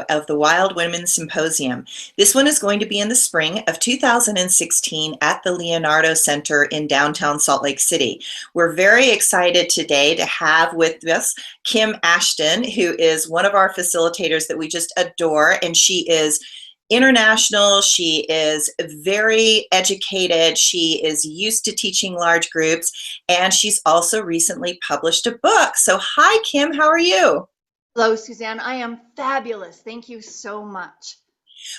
of the Wild Women Symposium. This one is going to be in the spring of 2016 at the Leonardo Center in downtown Salt Lake City. We're very excited today to have with us Kim Ashton, who is one of our facilitators that we just adore, and she is international, she is very educated, she is used to teaching large groups, and she's also recently published a book. So hi, Kim, how are you? Hello, Suzanne. I am fabulous. Thank you so much.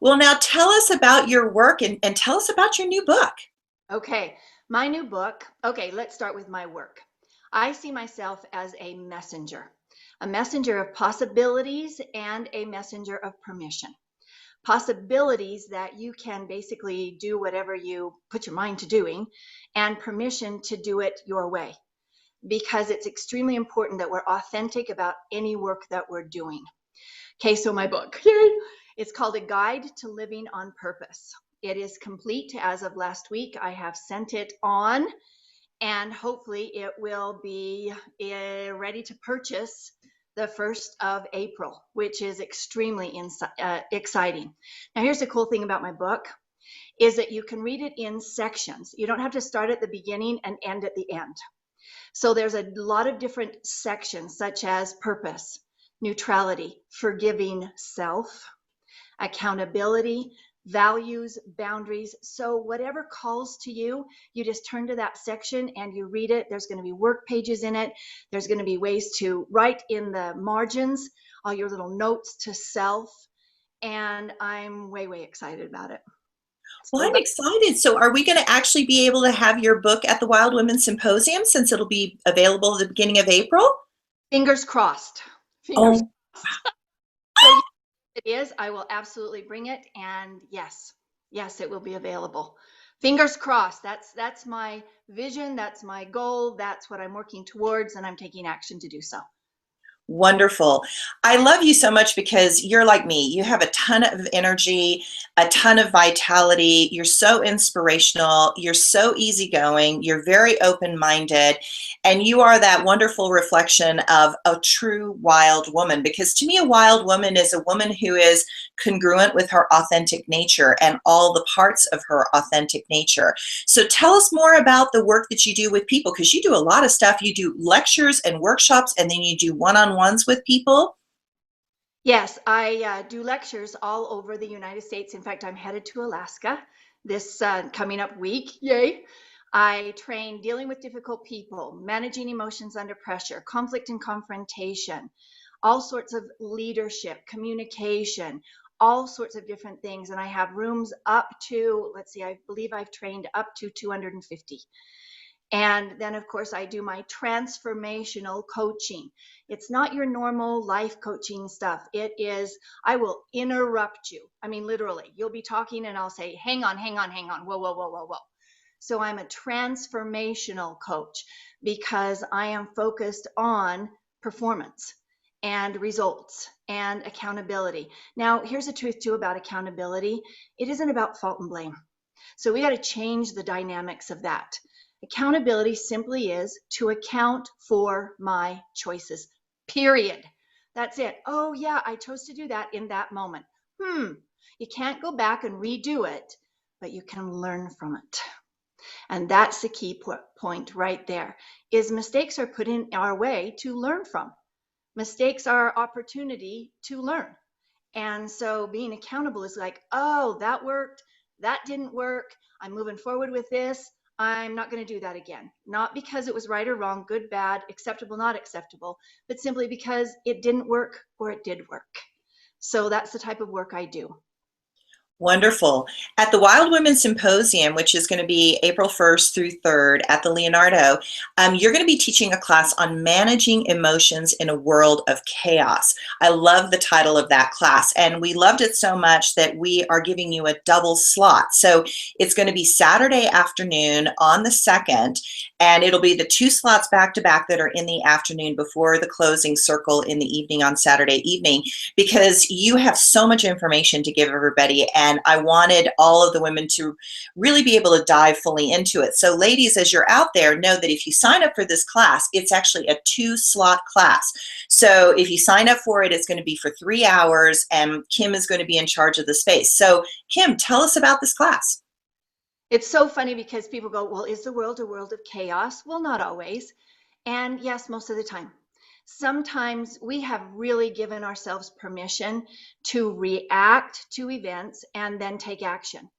Well, now tell us about your work and tell us about your new book. Okay, my new book. Okay, let's start with my work. I see myself as a messenger of possibilities and a messenger of permission. Possibilities that you can basically do whatever you put your mind to doing, and permission to do it your way. Because it's extremely important that we're authentic about any work that we're doing. Okay, so my book, it's called A Guide to Living on Purpose. It is complete as of last week. I have sent it on, and hopefully it will be ready to purchase the 1st of April, which is extremely exciting. Now, here's the cool thing about my book, is that you can read it in sections. You don't have to start at the beginning and end at the end. So there's a lot of different sections, such as purpose, neutrality, forgiving self, accountability, values, boundaries. So whatever calls to you, you just turn to that section and you read it. There's going to be work pages in it. There's going to be ways to write in the margins, all your little notes to self. And I'm way, way excited about it. Well, I'm excited. So are we going to actually be able to have your book at the Wild Women Symposium, since it'll be available at the beginning of April? Fingers crossed. Fingers crossed. So it is. I will absolutely bring it. And yes, it will be available. Fingers crossed. That's my vision. That's my goal. That's what I'm working towards, and I'm taking action to do so. Wonderful. I love you so much because you're like me. You have a ton of energy, a ton of vitality. You're so inspirational. You're so easygoing. You're very open-minded. And you are that wonderful reflection of a true wild woman. Because to me, a wild woman is a woman who is congruent with her authentic nature and all the parts of her authentic nature. So tell us more about the work that you do with people, because you do a lot of stuff. You do lectures and workshops, and then you do one-on-ones with people. Yes, I do lectures all over the United States. In fact, I'm headed to Alaska this coming up week. Yay. I train dealing with difficult people, managing emotions under pressure, conflict and confrontation, all sorts of leadership, communication, all sorts of different things. And I have rooms up to, let's see, I believe I've trained up to 250. And then, of course, I do my transformational coaching. It's not your normal life coaching stuff. It is, I will interrupt you. I mean, literally, you'll be talking and I'll say, hang on. Whoa, whoa, whoa, whoa, whoa. So I'm a transformational coach because I am focused on performance and results and accountability. Now, here's the truth too about accountability. It isn't about fault and blame. So we got to change the dynamics of that. Accountability simply is to account for my choices, period. That's it. Oh yeah, I chose to do that in that moment. You can't go back and redo it, but you can learn from it. And that's the key point right there, is mistakes are put in our way to learn from. Mistakes are opportunity to learn. And so being accountable is like, oh, that worked, that didn't work, I'm moving forward with this. I'm not going to do that again. Not because it was right or wrong, good, bad, acceptable, not acceptable, but simply because it didn't work or it did work. So that's the type of work I do. Wonderful. At the Wild Women Symposium, which is going to be April 1st through 3rd at the Leonardo, you're going to be teaching a class on managing emotions in a world of chaos. I love the title of that class, and we loved it so much that we are giving you a double slot. So it's going to be Saturday afternoon on the 2nd, And it'll be the 2 slots back to back that are in the afternoon before the closing circle in the evening on Saturday evening, because you have so much information to give everybody. And I wanted all of the women to really be able to dive fully into it. So ladies, as you're out there, know that if you sign up for this class, it's actually a 2-slot class. So if you sign up for it, it's going to be for 3 hours, and Kim is going to be in charge of the space. So Kim, tell us about this class. It's so funny because people go, well, is the world a world of chaos? Well, not always. And yes, most of the time. Sometimes we have really given ourselves permission to react to events and then take action.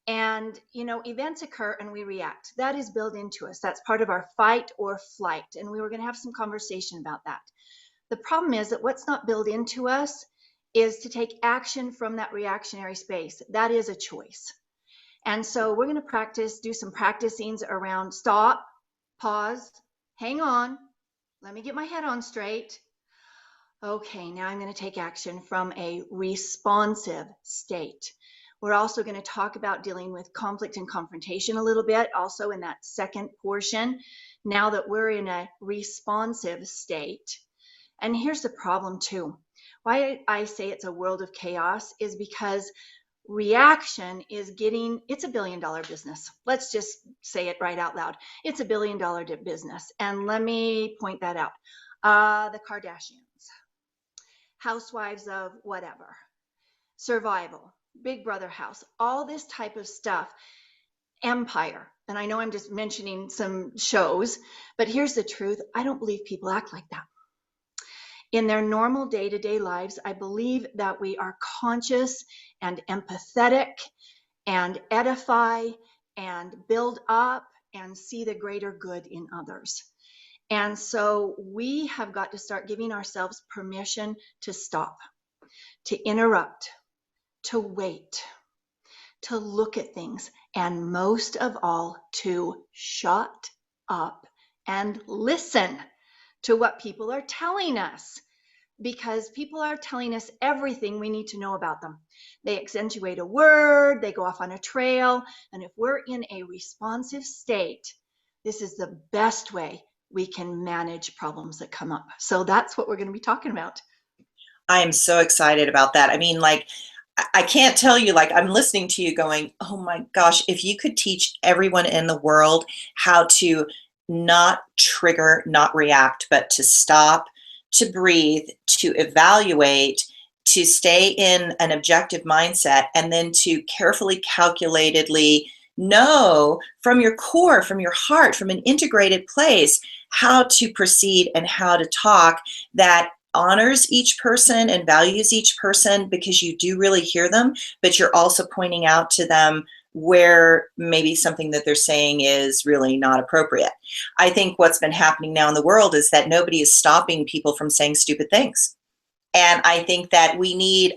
And, events occur and we react. That is built into us. That's part of our fight or flight. And we were going to have some conversation about that. The problem is that what's not built into us is to take action from that reactionary space. That is a choice. And so we're going to do some practicings around stop, pause, hang on, let me get my head on straight. Okay, now I'm going to take action from a responsive state. We're also going to talk about dealing with conflict and confrontation a little bit, also in that second portion, now that we're in a responsive state. And here's the problem too. Why I say it's a world of chaos is because reaction is it's $1 billion business. Let's just say it right out loud. It's $1 billion business. And let me point that out. The Kardashians, housewives of whatever, survival, Big Brother house, all this type of stuff, Empire. And I know I'm just mentioning some shows, but here's the truth. I don't believe people act like that. In their normal day-to-day lives, I believe that we are conscious and empathetic and edify and build up and see the greater good in others. And so we have got to start giving ourselves permission to stop, to interrupt, to wait, to look at things, and most of all, to shut up and listen to what people are telling us, because people are telling us everything we need to know about them. They accentuate a word, they go off on a trail, and if we're in a responsive state, this is the best way we can manage problems that come up. So that's what we're going to be talking about. I am so excited about that. I mean, like, I can't tell you, like, I'm listening to you going, oh my gosh, if you could teach everyone in the world how to not trigger, not react, but to stop, to breathe, to evaluate, to stay in an objective mindset, and then to carefully, calculatedly know from your core, from your heart, from an integrated place, how to proceed and how to talk that honors each person and values each person, because you do really hear them, but you're also pointing out to them where maybe something that they're saying is really not appropriate. I think what's been happening now in the world is that nobody is stopping people from saying stupid things. And I think that we need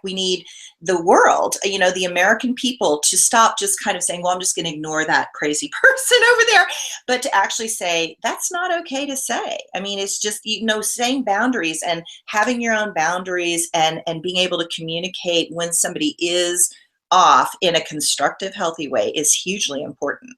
we need the world, the American people, to stop just kind of saying, well, I'm just going to ignore that crazy person over there, but to actually say, that's not okay to say. I mean, it's just, saying boundaries and having your own boundaries and being able to communicate when somebody is off in a constructive, healthy way is hugely important.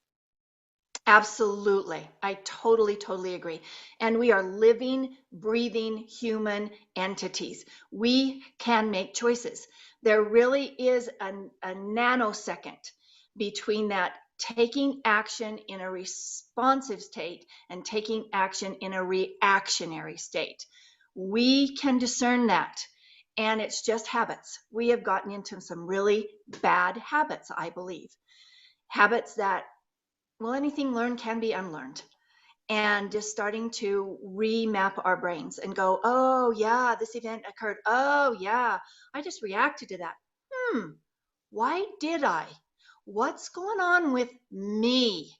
Absolutely. I totally agree. And we are living, breathing human entities. We can make choices. There really is a nanosecond between that taking action in a responsive state and taking action in a reactionary state. We can discern that. And it's just habits. We have gotten into some really bad habits, I believe. Habits that, well, anything learned can be unlearned. And just starting to remap our brains and go, oh, yeah, this event occurred. Oh, yeah, I just reacted to that. Why did I? What's going on with me?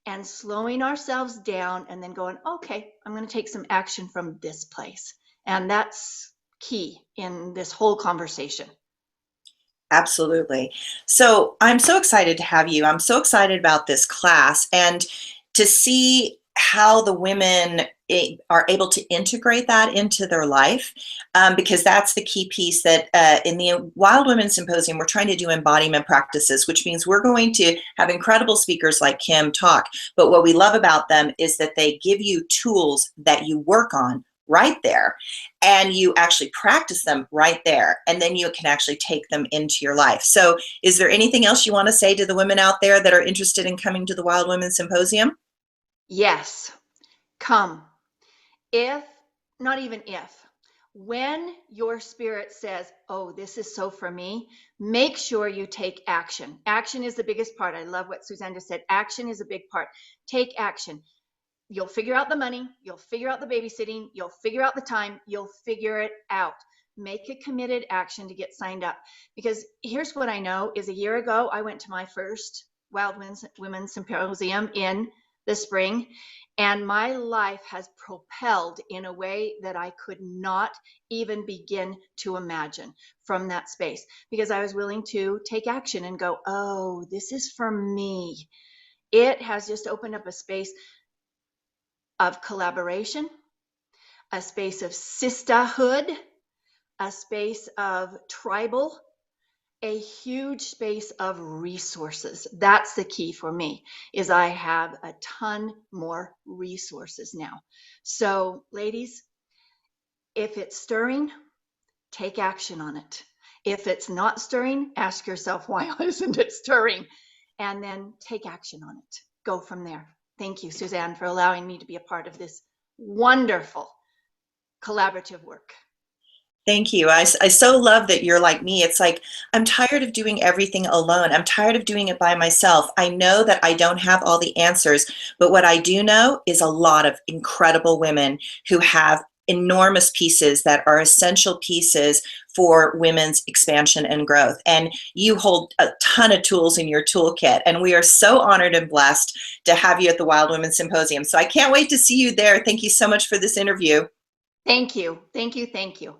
And slowing ourselves down and then going, okay, I'm going to take some action from this place. And that's key in this whole conversation. Absolutely. So I'm so excited to have you. I'm so excited about this class and to see how the women are able to integrate that into their life, because that's the key piece that in the Wild Women Symposium, we're trying to do embodiment practices, which means we're going to have incredible speakers like Kim talk. But what we love about them is that they give you tools that you work on right there, and you actually practice them right there, and then you can actually take them into your life. So is there anything else you want to say to the women out there that are interested in coming to the Wild Women Symposium? Yes, come. If, not even if, when your spirit says, oh, this is so for me, make sure you take action. Action is the biggest part. I love what Suzanne just said. Action is a big part. Take action. You'll figure out the money. You'll figure out the babysitting. You'll figure out the time. You'll figure it out. Make a committed action to get signed up. Because here's what I know is a year ago, I went to my first Wild Women Symposium in the spring, and my life has propelled in a way that I could not even begin to imagine from that space, because I was willing to take action and go, oh, this is for me. It has just opened up a space of collaboration, a space of sisterhood, a space of tribal, a huge space of resources. That's the key for me, is I have a ton more resources now. So ladies, if it's stirring, take action on it. If it's not stirring, ask yourself, why isn't it stirring? And then take action on it. Go from there. Thank you, Suzanne, for allowing me to be a part of this wonderful collaborative work. Thank you. I so love that you're like me. It's like, I'm tired of doing everything alone. I'm tired of doing it by myself. I know that I don't have all the answers, but what I do know is a lot of incredible women who have enormous pieces that are essential pieces for women's expansion and growth. And you hold a ton of tools in your toolkit. And we are so honored and blessed to have you at the Wild Women Symposium. So I can't wait to see you there. Thank you so much for this interview. Thank you. Thank you. Thank you.